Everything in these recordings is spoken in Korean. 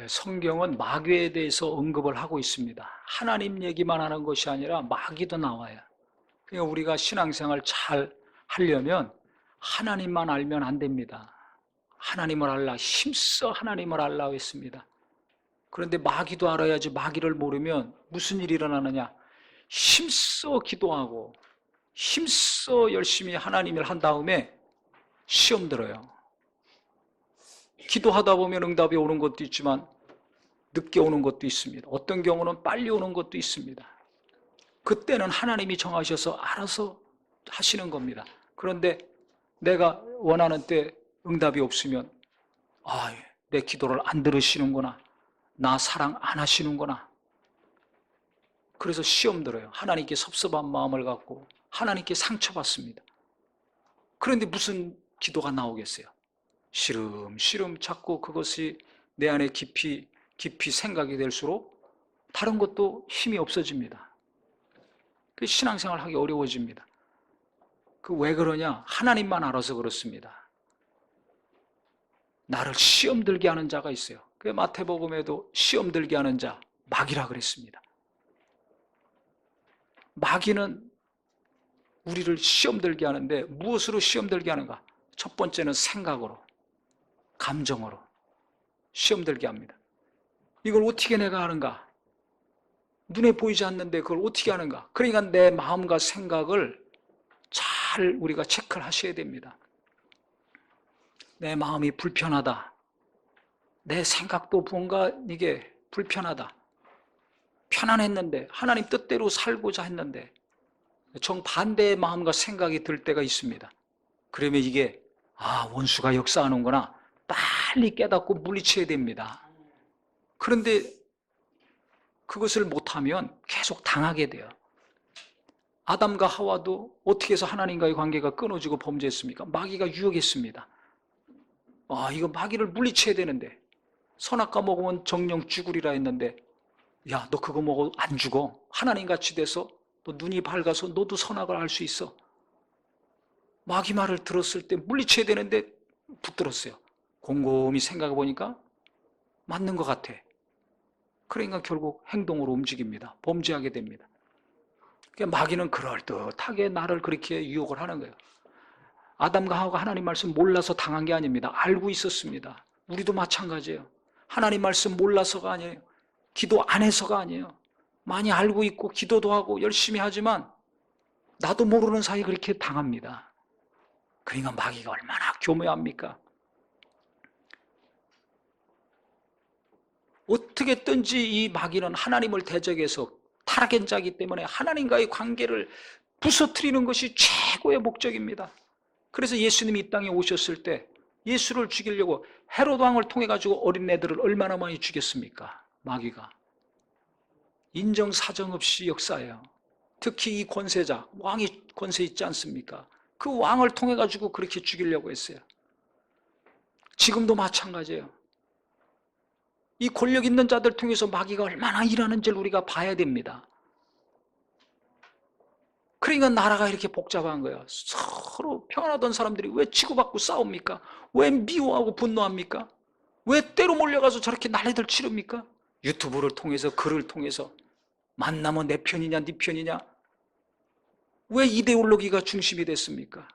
성경은 마귀에 대해서 언급을 하고 있습니다. 하나님 얘기만 하는 것이 아니라 마귀도 나와요. 그러니까 우리가 신앙생활 잘 하려면 하나님만 알면 안 됩니다. 하나님을 알라, 힘써 하나님을 알라고 했습니다. 그런데 마귀도 알아야지. 마귀를 모르면 무슨 일이 일어나느냐? 힘써 기도하고 힘써 열심히 하나님을 한 다음에 시험 들어요. 기도하다 보면 응답이 오는 것도 있지만 늦게 오는 것도 있습니다. 어떤 경우는 빨리 오는 것도 있습니다. 그때는 하나님이 정하셔서 알아서 하시는 겁니다. 그런데 내가 원하는 때 응답이 없으면 내 기도를 안 들으시는구나. 나 사랑 안 하시는구나. 그래서 시험 들어요. 하나님께 섭섭한 마음을 갖고 하나님께 상처받습니다. 그런데 무슨 기도가 나오겠어요? 시름시름 자꾸 그것이 내 안에 깊이 생각이 될수록 다른 것도 힘이 없어집니다. 그 신앙생활 하기 어려워집니다. 그 왜 그러냐? 하나님만 알아서 그렇습니다. 나를 시험 들게 하는 자가 있어요. 그 마태복음에도 시험 들게 하는 자, 마귀라 그랬습니다. 마귀는 우리를 시험 들게 하는데 무엇으로 시험 들게 하는가? 첫 번째는 생각으로, 감정으로 시험 들게 합니다. 이걸 어떻게 내가 하는가? 눈에 보이지 않는데 그걸 어떻게 하는가? 그러니까 내 마음과 생각을 잘 우리가 체크를 하셔야 됩니다. 내 마음이 불편하다. 내 생각도 뭔가 이게 불편하다. 편안했는데 하나님 뜻대로 살고자 했는데 정반대의 마음과 생각이 들 때가 있습니다. 그러면 이게 원수가 역사하는구나. 빨리 깨닫고 물리쳐야 됩니다. 그런데 그것을 못하면 계속 당하게 돼요. 아담과 하와도 어떻게 해서 하나님과의 관계가 끊어지고 범죄했습니까? 마귀가 유혹했습니다. 이거 마귀를 물리쳐야 되는데 선악과 먹으면 정령 죽으리라 했는데 야, 너 그거 먹어 안 죽어. 하나님같이 돼서 너 눈이 밝아서 너도 선악을 알 수 있어. 마귀 말을 들었을 때 물리쳐야 되는데 붙들었어요. 곰곰이 생각해 보니까 맞는 것 같아. 그러니까 결국 행동으로 움직입니다. 범죄하게 됩니다. 그러니까 마귀는 그럴듯하게 나를 그렇게 유혹을 하는 거예요. 아담과 하와가 하나님 말씀 몰라서 당한 게 아닙니다. 알고 있었습니다. 우리도 마찬가지예요. 하나님 말씀 몰라서가 아니에요. 기도 안 해서가 아니에요. 많이 알고 있고 기도도 하고 열심히 하지만 나도 모르는 사이에 그렇게 당합니다. 그러니까 마귀가 얼마나 교묘합니까? 어떻게든지 이 마귀는 하나님을 대적해서 타락한 자이기 때문에 하나님과의 관계를 부서뜨리는 것이 최고의 목적입니다. 그래서 예수님이 이 땅에 오셨을 때 예수를 죽이려고 헤롯 왕을 통해 가지고 어린애들을 얼마나 많이 죽였습니까? 마귀가. 인정사정 없이 역사해요. 특히 이 권세자, 왕이 권세 있지 않습니까? 그 왕을 통해 가지고 그렇게 죽이려고 했어요. 지금도 마찬가지예요. 이 권력 있는 자들 통해서 마귀가 얼마나 일하는지를 우리가 봐야 됩니다. 그러니까 나라가 이렇게 복잡한 거예요. 서로 평안하던 사람들이 왜 치고받고 싸웁니까? 왜 미워하고 분노합니까? 왜 때로 몰려가서 저렇게 난리들 치릅니까? 유튜브를 통해서, 글을 통해서 만나면 내 편이냐 네 편이냐? 왜 이데올로기가 중심이 됐습니까?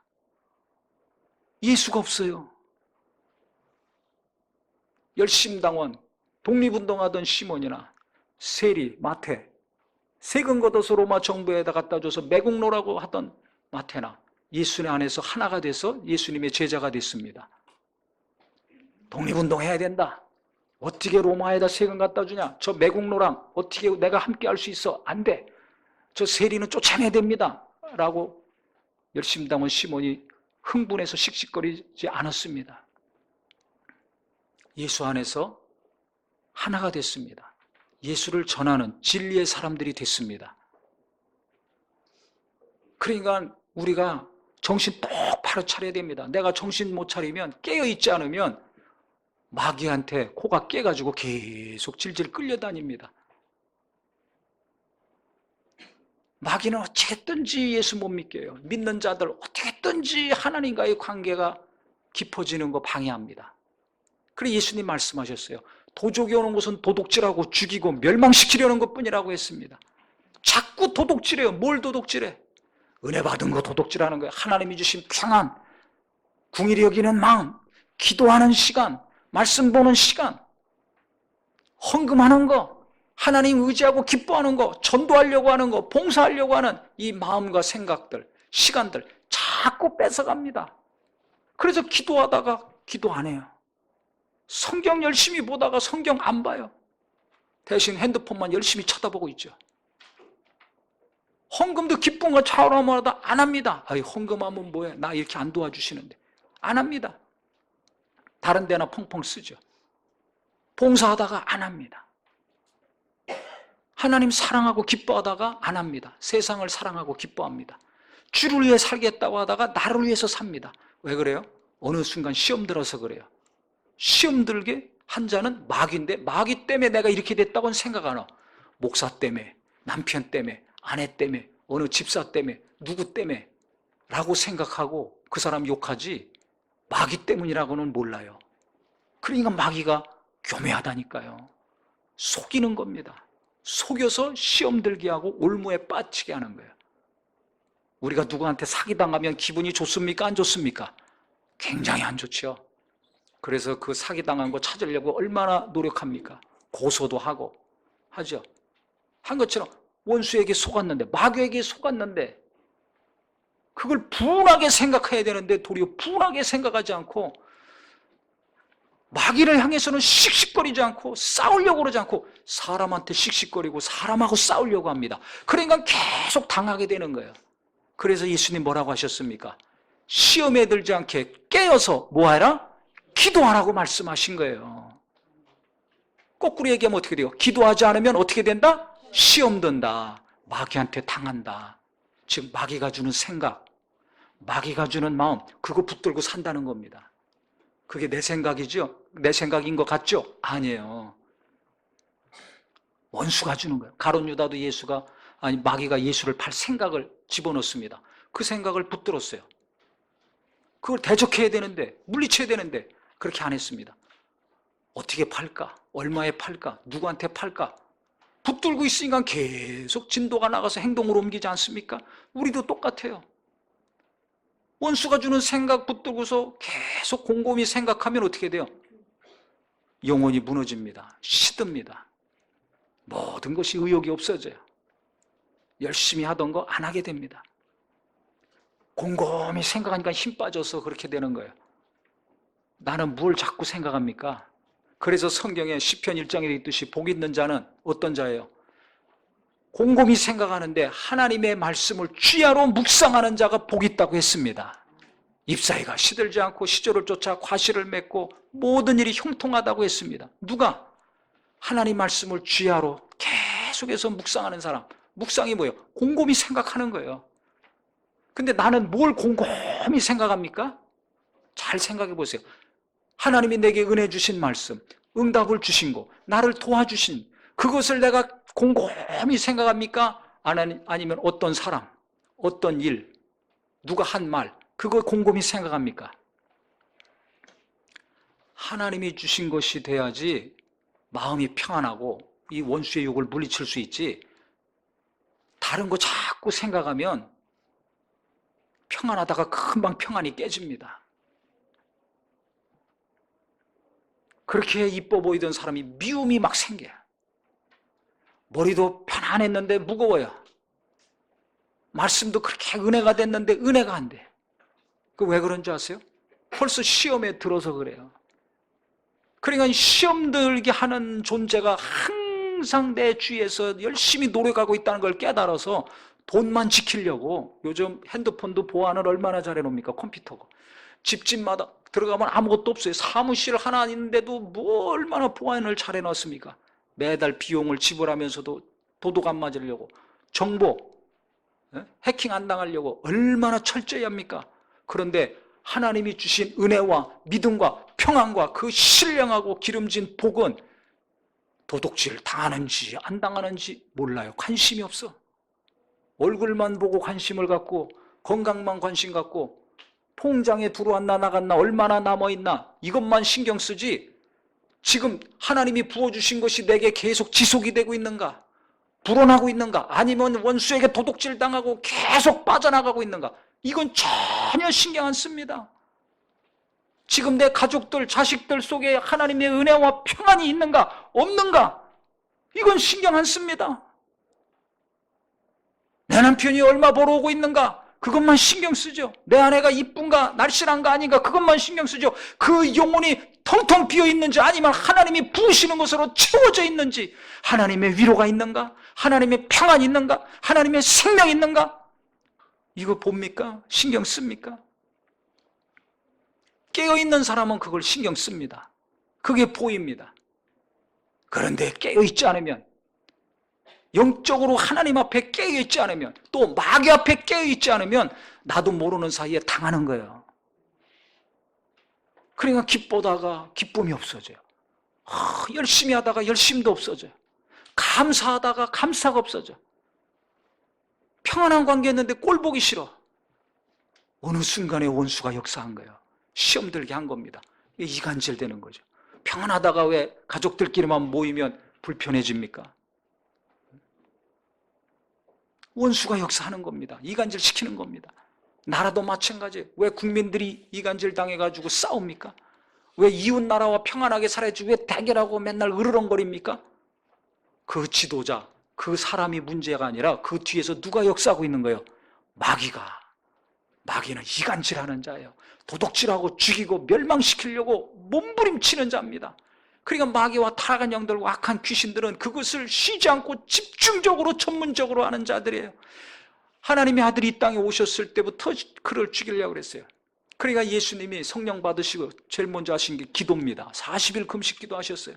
예수가 없어요. 열심당원, 독립운동하던 시몬이나 세리, 마태, 세금 걷어서 로마 정부에다 갖다 줘서 매국노라고 하던 마태나 예수님 안에서 하나가 돼서 예수님의 제자가 됐습니다. 독립운동해야 된다. 어떻게 로마에다 세금 갖다 주냐? 저 매국노랑 어떻게 내가 함께 할 수 있어? 안 돼. 저 세리는 쫓아내야 됩니다. 라고 열심당원 시몬이 흥분해서 씩씩거리지 않았습니다. 예수 안에서 하나가 됐습니다. 예수를 전하는 진리의 사람들이 됐습니다. 그러니까 우리가 정신 똑바로 차려야 됩니다. 내가 정신 못 차리면, 깨어있지 않으면 마귀한테 코가 깨가지고 계속 질질 끌려다닙니다. 마귀는 어떻게든지 예수 못 믿게요. 믿는 자들 어떻게든지 하나님과의 관계가 깊어지는 거 방해합니다. 그래 예수님 말씀하셨어요. 도적이 오는 것은 도둑질하고 죽이고 멸망시키려는 것뿐이라고 했습니다. 자꾸 도둑질해요. 뭘 도둑질해? 은혜 받은 거 도둑질하는 거예요. 하나님이 주신 평안, 궁일이 여기는 마음, 기도하는 시간, 말씀 보는 시간, 헌금하는 거, 하나님 의지하고 기뻐하는 거, 전도하려고 하는 거, 봉사하려고 하는 이 마음과 생각들, 시간들 자꾸 뺏어갑니다. 그래서 기도하다가 기도 안 해요. 성경 열심히 보다가 성경 안 봐요. 대신 핸드폰만 열심히 쳐다보고 있죠. 헌금도 기쁨과 차오르마다 안 합니다. 아이, 헌금하면 뭐해? 나 이렇게 안 도와주시는데. 안 합니다. 다른 데나 펑펑 쓰죠. 봉사하다가 안 합니다. 하나님 사랑하고 기뻐하다가 안 합니다. 세상을 사랑하고 기뻐합니다. 주를 위해 살겠다고 하다가 나를 위해서 삽니다. 왜 그래요? 어느 순간 시험 들어서 그래요. 시험 들게 한 자는 마귀인데 마귀 때문에 내가 이렇게 됐다고는 생각 안 해요. 목사 때문에, 남편 때문에, 아내 때문에, 어느 집사 때문에, 누구 때문에 라고 생각하고 그 사람 욕하지 마귀 때문이라고는 몰라요. 그러니까 마귀가 교묘하다니까요. 속이는 겁니다. 속여서 시험 들게 하고 올무에 빠지게 하는 거예요. 우리가 누구한테 사기당하면 기분이 좋습니까? 안 좋습니까? 굉장히 안 좋죠. 그래서 그 사기당한 거 찾으려고 얼마나 노력합니까? 고소도 하고 하죠. 한 것처럼 원수에게 속았는데, 마귀에게 속았는데 그걸 분하게 생각해야 되는데 도리어 분하게 생각하지 않고 마귀를 향해서는 씩씩거리지 않고 싸우려고 그러지 않고 사람한테 씩씩거리고 사람하고 싸우려고 합니다. 그러니까 계속 당하게 되는 거예요. 그래서 예수님 뭐라고 하셨습니까? 시험에 들지 않게 깨어서 뭐하라? 기도하라고 말씀하신 거예요. 거꾸로 얘기하면 어떻게 돼요? 기도하지 않으면 어떻게 된다? 시험 든다. 마귀한테 당한다. 즉 마귀가 주는 생각, 마귀가 주는 마음, 그거 붙들고 산다는 겁니다. 그게 내 생각이죠? 내 생각인 것 같죠? 아니에요. 원수가 주는 거예요. 가룟 유다도 마귀가 예수를 팔 생각을 집어넣습니다. 그 생각을 붙들었어요. 그걸 대적해야 되는데, 물리쳐야 되는데 그렇게 안 했습니다. 어떻게 팔까? 얼마에 팔까? 누구한테 팔까? 붙들고 있으니까 계속 진도가 나가서 행동으로 옮기지 않습니까? 우리도 똑같아요. 원수가 주는 생각 붙들고서 계속 곰곰이 생각하면 어떻게 돼요? 영혼이 무너집니다. 시듭니다. 모든 것이 의욕이 없어져요. 열심히 하던 거 안 하게 됩니다. 곰곰이 생각하니까 힘 빠져서 그렇게 되는 거예요. 나는 뭘 자꾸 생각합니까? 그래서 성경에 시편 1장에 있듯이 복 있는 자는 어떤 자예요? 곰곰이 생각하는데 하나님의 말씀을 주야로 묵상하는 자가 복 있다고 했습니다. 잎사귀가 시들지 않고 시조를 쫓아 과실을 맺고 모든 일이 형통하다고 했습니다. 누가? 하나님 말씀을 주야로 계속해서 묵상하는 사람. 묵상이 뭐예요? 곰곰이 생각하는 거예요. 근데 나는 뭘 곰곰이 생각합니까? 잘 생각해 보세요. 하나님이 내게 은혜 주신 말씀, 응답을 주신 거, 나를 도와주신 그것을 내가 곰곰이 생각합니까? 아니면 어떤 사람, 어떤 일, 누가 한 말, 그거 곰곰이 생각합니까? 하나님이 주신 것이 돼야지 마음이 평안하고 이 원수의 욕을 물리칠 수 있지, 다른 거 자꾸 생각하면 평안하다가 금방 평안이 깨집니다. 그렇게 이뻐 보이던 사람이 미움이 막 생겨요. 머리도 편안했는데 무거워요. 말씀도 그렇게 은혜가 됐는데 은혜가 안 돼. 그 왜 그런 줄 아세요? 벌써 시험에 들어서 그래요. 그러니까 시험 들게 하는 존재가 항상 내 주위에서 열심히 노력하고 있다는 걸 깨달아서 돈만 지키려고, 요즘 핸드폰도 보안을 얼마나 잘해 놓습니까? 컴퓨터가. 집집마다 들어가면 아무것도 없어요. 사무실 하나 있는데도 뭐 얼마나 보안을 잘해 놨습니까? 매달 비용을 지불하면서도 도둑 안 맞으려고, 정보 해킹 안 당하려고 얼마나 철저히 합니까? 그런데 하나님이 주신 은혜와 믿음과 평안과 그 신령하고 기름진 복은 도둑질 당하는지 안 당하는지 몰라요. 관심이 없어. 얼굴만 보고 관심을 갖고, 건강만 관심 갖고, 통장에 들어왔나 나갔나 얼마나 남아있나 이것만 신경 쓰지 지금 하나님이 부어주신 것이 내게 계속 지속이 되고 있는가? 불어나고 있는가? 아니면 원수에게 도둑질 당하고 계속 빠져나가고 있는가? 이건 전혀 신경 안 씁니다. 지금 내 가족들, 자식들 속에 하나님의 은혜와 평안이 있는가? 없는가? 이건 신경 안 씁니다. 내 남편이 얼마 벌어오고 있는가? 그것만 신경 쓰죠. 내 아내가 이쁜가 날씬한가 아닌가 그것만 신경 쓰죠. 그 영혼이 텅텅 비어 있는지 아니면 하나님이 부으시는 것으로 채워져 있는지, 하나님의 위로가 있는가? 하나님의 평안이 있는가? 하나님의 생명이 있는가? 이거 봅니까? 신경 씁니까? 깨어있는 사람은 그걸 신경 씁니다. 그게 보입니다. 그런데 깨어있지 않으면, 영적으로 하나님 앞에 깨어있지 않으면, 또 마귀 앞에 깨어있지 않으면 나도 모르는 사이에 당하는 거예요. 그러니까 기쁘다가 기쁨이 없어져요. 열심히 하다가 열심도 없어져요. 감사하다가 감사가 없어져. 평안한 관계였는데 꼴 보기 싫어. 어느 순간에 원수가 역사한 거예요. 시험 들게 한 겁니다. 이간질 되는 거죠. 평안하다가 왜 가족들끼리만 모이면 불편해집니까? 원수가 역사하는 겁니다. 이간질 시키는 겁니다. 나라도 마찬가지예요. 왜 국민들이 이간질 당해가지고 싸웁니까? 왜 이웃 나라와 평안하게 살아야지 왜 대결하고 맨날 으르렁거립니까? 그 지도자, 그 사람이 문제가 아니라 그 뒤에서 누가 역사하고 있는 거예요? 마귀가. 마귀는 이간질하는 자예요. 도둑질하고 죽이고 멸망시키려고 몸부림치는 자입니다. 그러니까 마귀와 타락한 영들과 악한 귀신들은 그것을 쉬지 않고 집중적으로 전문적으로 하는 자들이에요. 하나님의 아들이 이 땅에 오셨을 때부터 그를 죽이려고 그랬어요. 그러니까 예수님이 성령 받으시고 제일 먼저 하신 게 기도입니다. 40일 금식 기도하셨어요.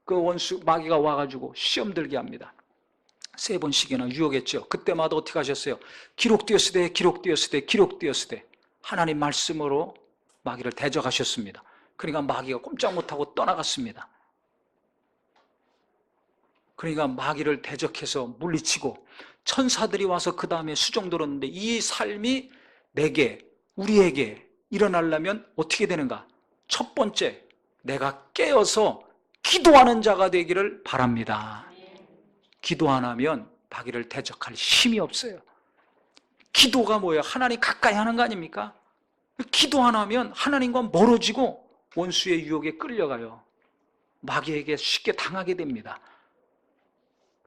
그 원수 마귀가 와가지고 시험 들게 합니다. 3번씩이나 유혹했죠. 그때마다 어떻게 하셨어요? 기록되었으되 기록되었으되 기록되었으되 하나님 말씀으로 마귀를 대적하셨습니다. 그러니까 마귀가 꼼짝 못하고 떠나갔습니다. 그러니까 마귀를 대적해서 물리치고 천사들이 와서 그 다음에 수종 들었는데, 이 삶이 내게, 우리에게 일어나려면 어떻게 되는가? 첫 번째, 내가 깨어서 기도하는 자가 되기를 바랍니다. 기도 안 하면 마귀를 대적할 힘이 없어요. 기도가 뭐예요? 하나님 가까이 하는 거 아닙니까? 기도 안 하면 하나님과 멀어지고 원수의 유혹에 끌려가요. 마귀에게 쉽게 당하게 됩니다.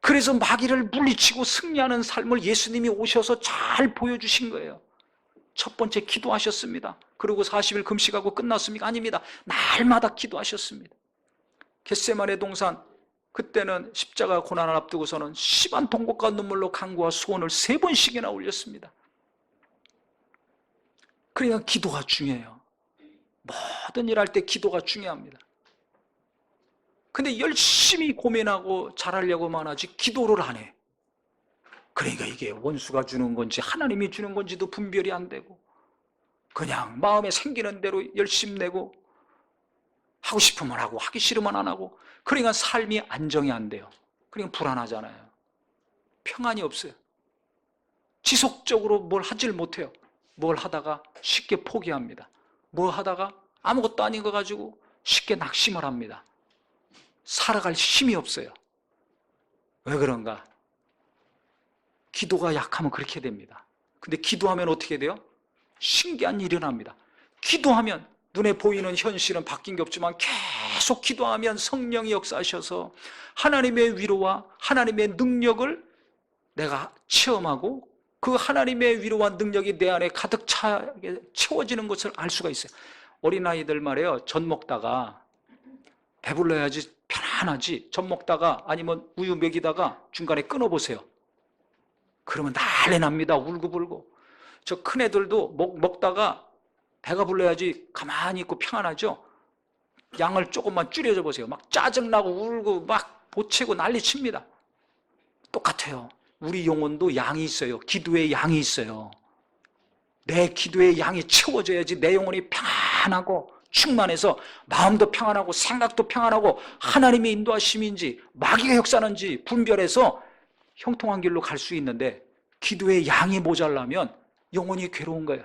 그래서 마귀를 물리치고 승리하는 삶을 예수님이 오셔서 잘 보여주신 거예요. 첫 번째 기도하셨습니다. 그리고 40일 금식하고 끝났습니까? 아닙니다. 날마다 기도하셨습니다. 겟세마네 동산, 그때는 십자가 고난을 앞두고서는 심한 통곡과 눈물로 간구와 소원을 3번씩이나 올렸습니다. 그러니까 기도가 중요해요. 모든 일 할 때 기도가 중요합니다. 근데 열심히 고민하고 잘하려고만 하지 기도를 안 해. 그러니까 이게 원수가 주는 건지 하나님이 주는 건지도 분별이 안 되고 그냥 마음에 생기는 대로 열심히 내고 하고 싶으면 하고 하기 싫으면 안 하고, 그러니까 삶이 안정이 안 돼요. 그러니까 불안하잖아요. 평안이 없어요. 지속적으로 뭘 하질 못해요. 뭘 하다가 쉽게 포기합니다. 뭐 하다가 아무것도 아닌 거 가지고 쉽게 낙심을 합니다. 살아갈 힘이 없어요. 왜 그런가? 기도가 약하면 그렇게 됩니다. 근데 기도하면 어떻게 돼요? 신기한 일이 일어납니다. 기도하면 눈에 보이는 현실은 바뀐 게 없지만 계속 기도하면 성령이 역사하셔서 하나님의 위로와 하나님의 능력을 내가 체험하고 그 하나님의 위로와 능력이 내 안에 가득 차게 채워지는 것을 알 수가 있어요. 어린아이들 말이에요. 젖 먹다가 배불러야지 편안하지, 젖 먹다가 아니면 우유 먹이다가 중간에 끊어보세요. 그러면 난리 납니다. 울고불고. 저 큰애들도 먹다가 배가 불러야지 가만히 있고 평안하죠. 양을 조금만 줄여줘 보세요. 막 짜증나고 울고 막 보채고 난리 칩니다. 똑같아요. 우리 영혼도 양이 있어요. 기도의 양이 있어요. 내 기도의 양이 채워져야지 내 영혼이 평안하고 충만해서 마음도 평안하고 생각도 평안하고 하나님의 인도하심인지 마귀가 역사하는지 분별해서 형통한 길로 갈 수 있는데, 기도의 양이 모자라면 영혼이 괴로운 거예요.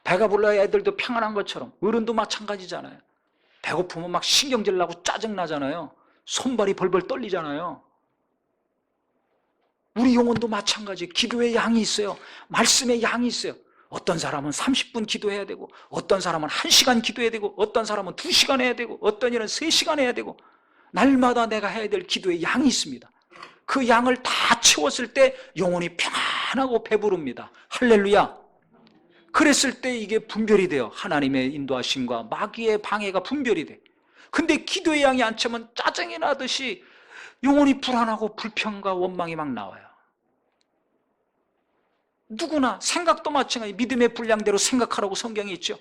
배가 불러야 애들도 평안한 것처럼 어른도 마찬가지잖아요. 배고프면 막 신경질 나고 짜증나잖아요. 손발이 벌벌 떨리잖아요. 우리 영혼도 마찬가지. 기도의 양이 있어요. 말씀의 양이 있어요. 어떤 사람은 30분 기도해야 되고, 어떤 사람은 1시간 기도해야 되고, 어떤 사람은 2시간 해야 되고, 어떤 일은 3시간 해야 되고, 날마다 내가 해야 될 기도의 양이 있습니다. 그 양을 다 채웠을 때 영혼이 평안하고 배부릅니다. 할렐루야. 그랬을 때 이게 분별이 돼요. 하나님의 인도하심과 마귀의 방해가 분별이 돼. 근데 기도의 양이 안 차면 짜증이 나듯이 영혼이 불안하고 불평과 원망이 막 나와요. 누구나 생각도 마찬가지. 믿음의 분량대로 생각하라고 성경에 있죠.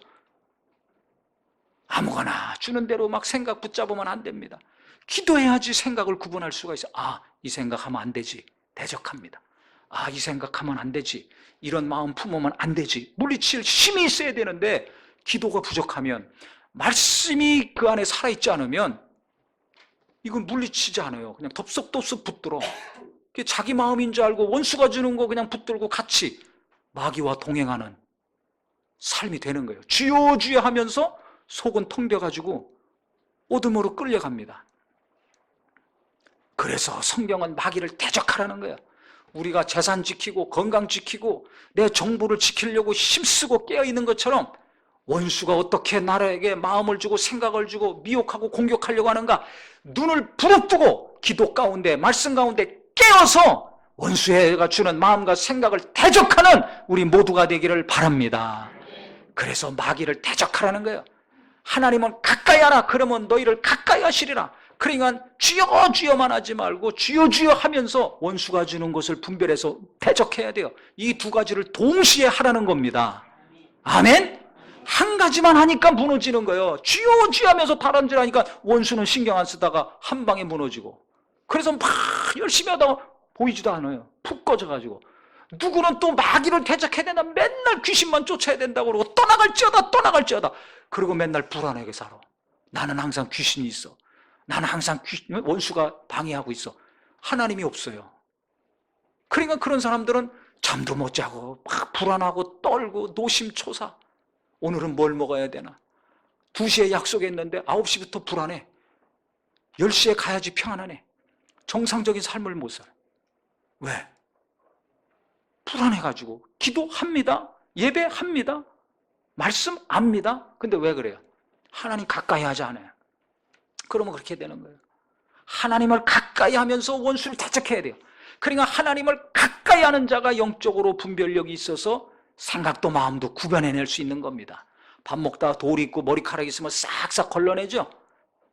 아무거나 주는 대로 막 생각 붙잡으면 안 됩니다. 기도해야지 생각을 구분할 수가 있어요. 아, 이 생각하면 안 되지. 대적합니다. 아, 이 생각하면 안 되지. 이런 마음 품으면 안 되지. 물리칠 힘이 있어야 되는데 기도가 부족하면, 말씀이 그 안에 살아있지 않으면 이건 물리치지 않아요. 그냥 덥석덥석 붙들어. 자기 마음인 줄 알고 원수가 주는 거 그냥 붙들고 같이 마귀와 동행하는 삶이 되는 거예요. 주여 주여 하면서 속은 텅 비어가지고 어둠으로 끌려갑니다. 그래서 성경은 마귀를 대적하라는 거예요. 우리가 재산 지키고 건강 지키고 내 정보를 지키려고 힘쓰고 깨어있는 것처럼 원수가 어떻게 나에게 마음을 주고 생각을 주고 미혹하고 공격하려고 하는가, 눈을 부릅뜨고 기도 가운데 말씀 가운데 깨어서 원수가 주는 마음과 생각을 대적하는 우리 모두가 되기를 바랍니다. 그래서 마귀를 대적하라는 거예요. 하나님은 가까이 하라. 그러면 너희를 가까이 하시리라. 그러니까 주여 주여만 하지 말고 주여 주여 하면서 원수가 주는 것을 분별해서 대적해야 돼요. 이 두 가지를 동시에 하라는 겁니다. 아멘? 한 가지만 하니까 무너지는 거예요. 주여 주여 하면서 다람쥐 하니까 원수는 신경 안 쓰다가 한 방에 무너지고, 그래서 막 열심히 하다가 보이지도 않아요. 푹 꺼져가지고. 누구는 또 마귀를 대적해야 된다. 맨날 귀신만 쫓아야 된다고 그러고 떠나갈지어다 떠나갈지어다. 그리고 맨날 불안하게 살아. 나는 항상 귀신이 있어. 나는 항상 원수가 방해하고 있어. 하나님이 없어요. 그러니까 그런 사람들은 잠도 못 자고 막 불안하고 떨고 노심초사. 오늘은 뭘 먹어야 되나? 2시에 약속했는데 9시부터 불안해. 10시에 가야지 평안하네. 정상적인 삶을 못 살아. 왜? 불안해가지고. 기도합니다. 예배합니다. 말씀 압니다. 근데 왜 그래요? 하나님 가까이 하지 않아요. 그러면 그렇게 되는 거예요. 하나님을 가까이 하면서 원수를 대적해야 돼요. 그러니까 하나님을 가까이 하는 자가 영적으로 분별력이 있어서 생각도 마음도 구별해낼 수 있는 겁니다. 밥 먹다가 돌이 있고 머리카락이 있으면 싹싹 걸러내죠.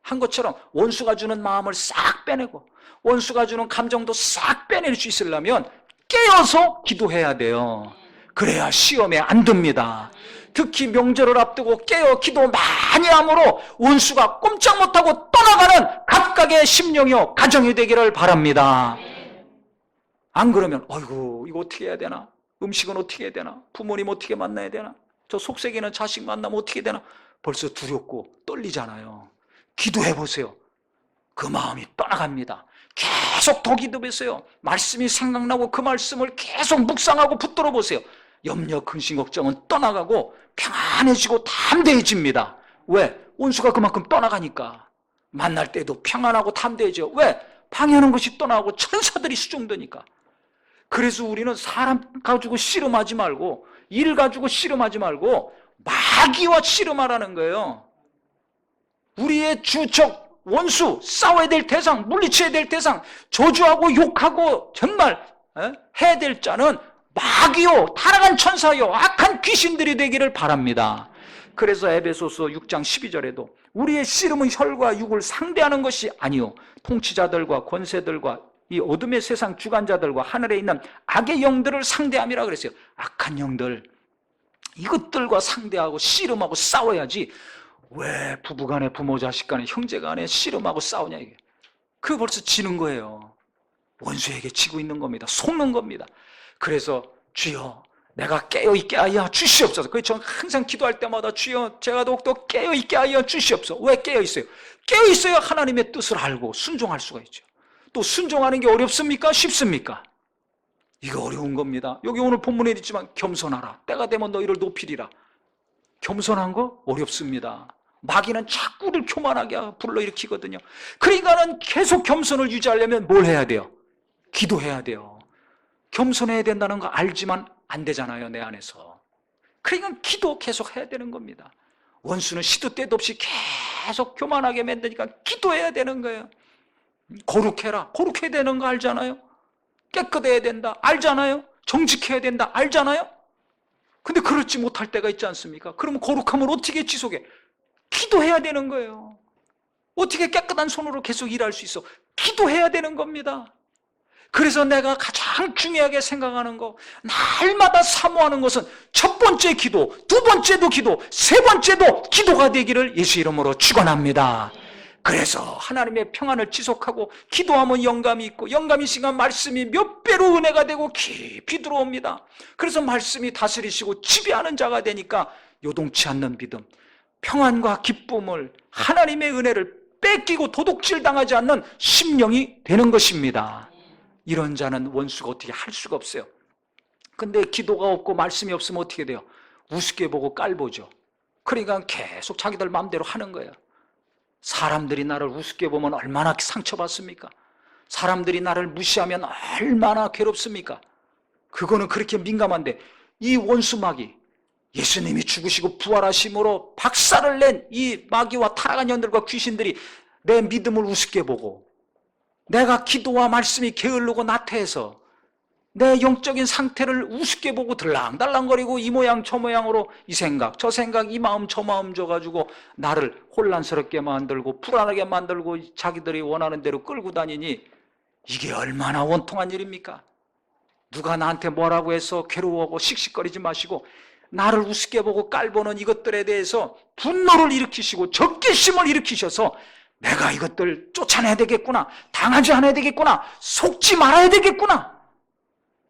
한 것처럼 원수가 주는 마음을 싹 빼내고 원수가 주는 감정도 싹 빼낼 수 있으려면 깨어서 기도해야 돼요. 그래야 시험에 안 듭니다. 특히 명절을 앞두고 깨어 기도 많이 함으로 원수가 꼼짝 못하고 떠나가는 각각의 심령이요 가정이 되기를 바랍니다. 안 그러면 어이구 이거 어떻게 해야 되나? 음식은 어떻게 해야 되나? 부모님 어떻게 만나야 되나? 저 속색이는 자식 만나면 어떻게 되나? 벌써 두렵고 떨리잖아요. 기도해 보세요. 그 마음이 떠나갑니다. 계속 더 기도해보세요. 말씀이 생각나고 그 말씀을 계속 묵상하고 붙들어 보세요. 염려, 근심, 걱정은 떠나가고 평안해지고 담대해집니다. 왜? 원수가 그만큼 떠나가니까. 만날 때도 평안하고 담대해져. 왜? 방해하는 것이 떠나고 천사들이 수종되니까. 그래서 우리는 사람 가지고 씨름하지 말고 일 가지고 씨름하지 말고 마귀와 씨름하라는 거예요. 우리의 주적 원수, 싸워야 될 대상, 물리쳐야 될 대상, 저주하고 욕하고 정말 해야 될 자는 마귀요, 타락한 천사요, 악한 귀신들이 되기를 바랍니다. 그래서 에베소서 6장 12절에도 우리의 씨름은 혈과 육을 상대하는 것이 아니요 통치자들과 권세들과 이 어둠의 세상 주관자들과 하늘에 있는 악의 영들을 상대함이라 그랬어요. 악한 영들, 이것들과 상대하고 씨름하고 싸워야지 왜 부부간에 부모 자식간에 형제간에 씨름하고 싸우냐 이게. 그거 벌써 지는 거예요. 원수에게 지고 있는 겁니다. 속는 겁니다. 그래서 주여 내가 깨어있게 하여 주시옵소서. 그래서 저는 항상 기도할 때마다 주여 제가 더욱더 깨어있게 하여 주시옵소서. 왜 깨어있어요? 깨어있어야 하나님의 뜻을 알고 순종할 수가 있죠. 또 순종하는 게 어렵습니까? 쉽습니까? 이거 어려운 겁니다. 여기 오늘 본문에 있지만 겸손하라. 때가 되면 너희를 높이리라. 겸손한 거 어렵습니다. 마귀는 자꾸 우리를 교만하게 불러일으키거든요. 그러니까는 계속 겸손을 유지하려면 뭘 해야 돼요? 기도해야 돼요. 겸손해야 된다는 거 알지만 안 되잖아요, 내 안에서. 그러니까 기도 계속 해야 되는 겁니다. 원수는 시도 때도 없이 계속 교만하게 만드니까 기도해야 되는 거예요. 거룩해라. 거룩해야 되는 거 알잖아요. 깨끗해야 된다. 알잖아요. 정직해야 된다. 알잖아요. 근데 그렇지 못할 때가 있지 않습니까? 그러면 거룩함을 어떻게 지속해? 기도해야 되는 거예요. 어떻게 깨끗한 손으로 계속 일할 수 있어? 기도해야 되는 겁니다. 그래서 내가 가장 중요하게 생각하는 거, 날마다 사모하는 것은 첫 번째 기도, 두 번째도 기도, 세 번째도 기도가 되기를 예수 이름으로 축원합니다. 그래서 하나님의 평안을 지속하고 기도하면 영감이 있고 영감이 있으면 말씀이 몇 배로 은혜가 되고 깊이 들어옵니다. 그래서 말씀이 다스리시고 지배하는 자가 되니까 요동치 않는 믿음, 평안과 기쁨을, 하나님의 은혜를 뺏기고 도둑질 당하지 않는 심령이 되는 것입니다. 이런 자는 원수가 어떻게 할 수가 없어요. 근데 기도가 없고 말씀이 없으면 어떻게 돼요? 우습게 보고 깔보죠. 그러니까 계속 자기들 마음대로 하는 거예요. 사람들이 나를 우습게 보면 얼마나 상처받습니까? 사람들이 나를 무시하면 얼마나 괴롭습니까? 그거는 그렇게 민감한데, 이 원수 마귀, 예수님이 죽으시고 부활하심으로 박살을 낸 이 마귀와 타락한 년들과 귀신들이 내 믿음을 우습게 보고, 내가 기도와 말씀이 게을르고 나태해서 내 영적인 상태를 우습게 보고 들랑달랑거리고 이 모양 저 모양으로 이 생각 저 생각 이 마음 저 마음 줘가지고 나를 혼란스럽게 만들고 불안하게 만들고 자기들이 원하는 대로 끌고 다니니, 이게 얼마나 원통한 일입니까? 누가 나한테 뭐라고 해서 괴로워하고 씩씩거리지 마시고 나를 우습게 보고 깔보는 이것들에 대해서 분노를 일으키시고 적개심을 일으키셔서 내가 이것들 쫓아내야 되겠구나, 당하지 않아야 되겠구나, 속지 말아야 되겠구나,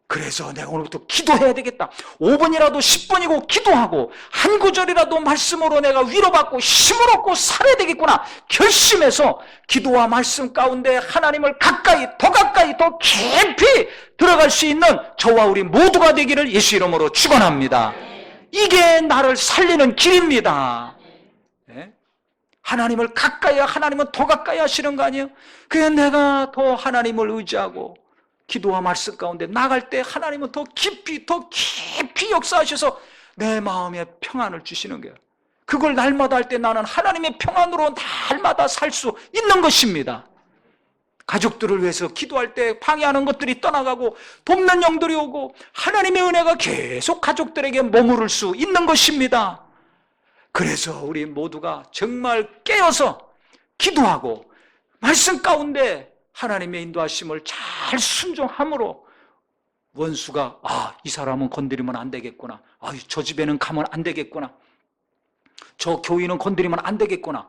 그래서 내가 오늘부터 기도해야 되겠다, 5분이라도 10분이고 기도하고 한 구절이라도 말씀으로 내가 위로받고 힘을 얻고 살아야 되겠구나 결심해서 기도와 말씀 가운데 하나님을 가까이 더 깊이 들어갈 수 있는 저와 우리 모두가 되기를 예수 이름으로 축원합니다. 이게 나를 살리는 길입니다. 네? 하나님을 가까이, 하나님은 더 가까이 하시는 거 아니에요? 그래서 내가 더 하나님을 의지하고 기도와 말씀 가운데 나갈 때 하나님은 더 깊이 역사하셔서 내 마음에 평안을 주시는 거예요. 그걸 날마다 할 때 나는 하나님의 평안으로 날마다 살 수 있는 것입니다. 가족들을 위해서 기도할 때 방해하는 것들이 떠나가고 돕는 영들이 오고 하나님의 은혜가 계속 가족들에게 머무를 수 있는 것입니다. 그래서 우리 모두가 정말 깨어서 기도하고 말씀 가운데 하나님의 인도하심을 잘 순종함으로 원수가 이 사람은 건드리면 안 되겠구나, 저 집에는 가면 안 되겠구나, 저 교인은 건드리면 안 되겠구나,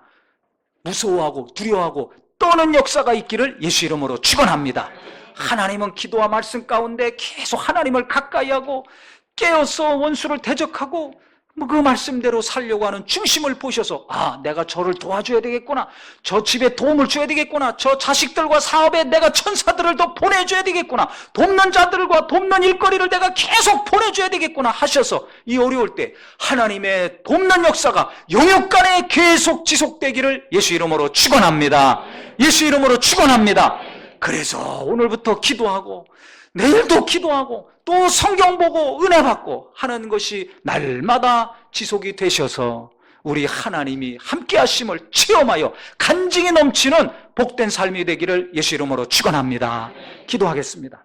무서워하고 두려워하고 떠는 역사가 있기를 예수 이름으로 축원합니다. 하나님은 기도와 말씀 가운데 계속 하나님을 가까이 하고 깨어서 원수를 대적하고 그 말씀대로 살려고 하는 중심을 보셔서 내가 저를 도와줘야 되겠구나, 저 집에 도움을 줘야 되겠구나, 저 자식들과 사업에 내가 천사들을 더 보내줘야 되겠구나, 돕는 자들과 돕는 일거리를 내가 계속 보내줘야 되겠구나 하셔서 이 어려울 때 하나님의 돕는 역사가 영육간에 계속 지속되기를 예수 이름으로 축원합니다. 예수 이름으로 축원합니다. 그래서 오늘부터 기도하고 내일도 기도하고 또 성경 보고 은혜 받고 하는 것이 날마다 지속이 되셔서 우리 하나님이 함께 하심을 체험하여 간증이 넘치는 복된 삶이 되기를 예수 이름으로 축원합니다. 기도하겠습니다.